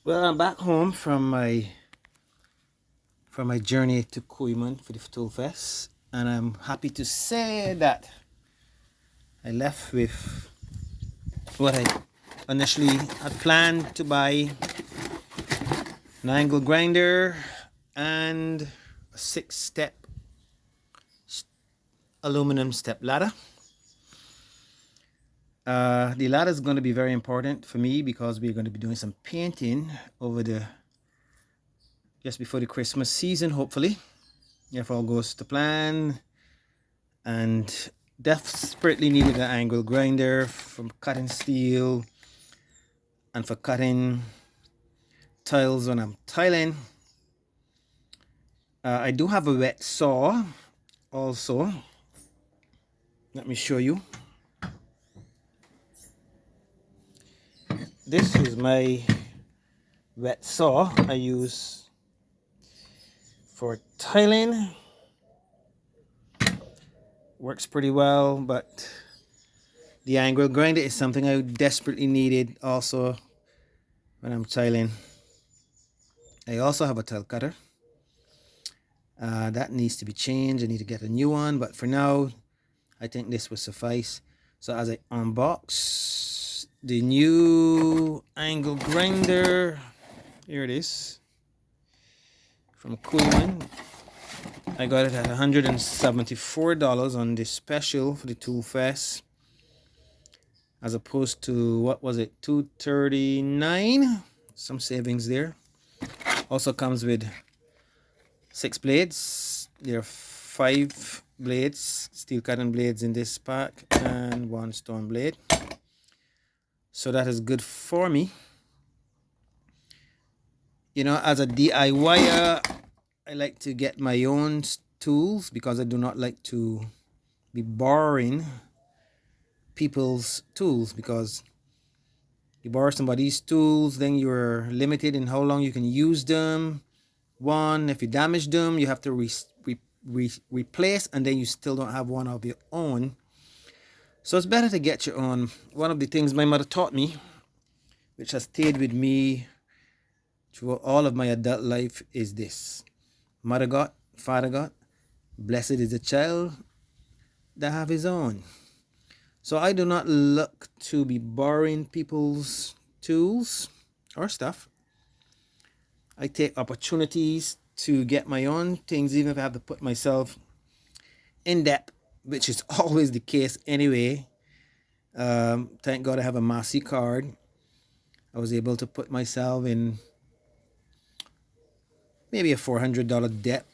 Well, I'm back home from my journey to Jootman for the Tool Fest, and I'm happy to say that I left with what I initially had planned to buy: an angle grinder and a 6-step aluminum step ladder. The ladder is going to be very important for me because we're going to be doing some painting over the just before the Christmas season, hopefully, if all goes to plan. And desperately needed an angle grinder for cutting steel and for cutting tiles when I'm tiling. I do have a wet saw also. Let me show you. This is my wet saw I use for tiling. Works pretty well, but the angle grinder is something I desperately needed also when I'm tiling. I also have a tile cutter. That needs to be changed. I need to get a new one, but for now, I think this will suffice. So as I unbox the new angle grinder, here it is from Jootman. I got it at $174 on this special for the Tool Fest, as opposed to, what was it, $239. Some savings there. Also comes with 6 blades. There are 5 blades, steel cutting blades in this pack, and 1 stone blade. So that is good for me. You know, as a DIYer, I like to get my own tools because I do not like to be borrowing people's tools, because you borrow somebody's tools, then you're limited in how long you can use them. One, if you damage them, you have to replace, and then you still don't have one of your own. So it's better to get your own. One of the things my mother taught me, which has stayed with me through all of my adult life, is this: mother got, father got, blessed is the child that have his own. So I do not look to be borrowing people's tools or stuff. I take opportunities to get my own things, even if I have to put myself in debt, which is always the case anyway. Thank God I have a Massey card. I was able to put myself in maybe a $400 debt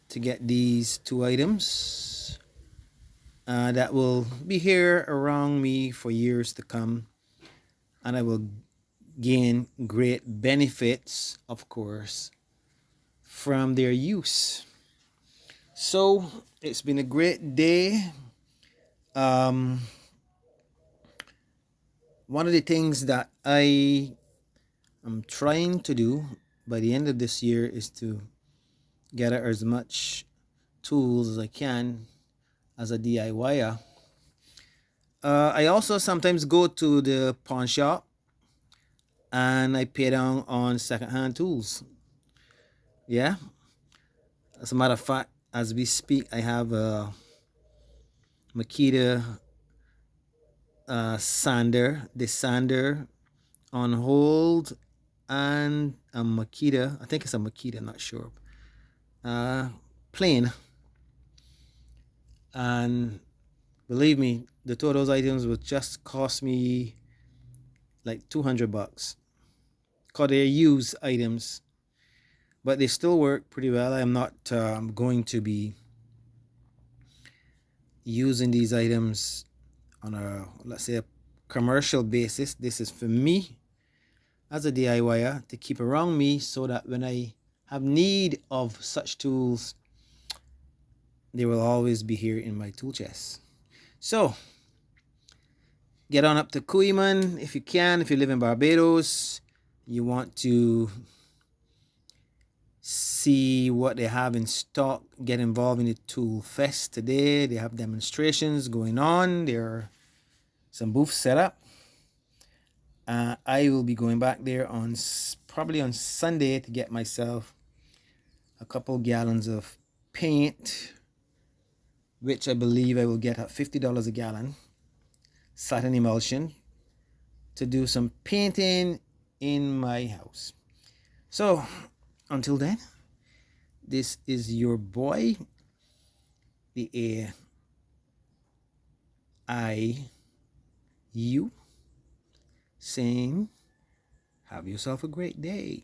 to get these 2 items that will be here around me for years to come, and I will gain great benefits, of course, from their use. So it's been a great day. One of the things that I am trying to do by the end of this year is to gather as much tools as I can as a DIYer. I also sometimes go to the pawn shop and I pay down on secondhand tools. Yeah. As a matter of fact, as we speak, I have a Makita sander, the sander on hold, and a Makita, I think it's a Makita, not sure, plane. And believe me, the two of those items would just cost me like $200, because they're used items, but they still work pretty well. I'm not going to be using these items on a, let's say, a commercial basis. This is for me as a DIYer to keep around me, so that when I have need of such tools, they will always be here in my tool chest. So get on up to Jootman if you can. If you live in Barbados, you want to see what they have in stock, get involved in the Tool Fest today. They have demonstrations going on. There are some booths set up. I will be going back there on probably on Sunday to get myself a couple gallons of paint, which I believe I will get at $50 a gallon, satin emulsion, to do some painting in my house. So until then, this is your boy, the AIU, saying have yourself a great day.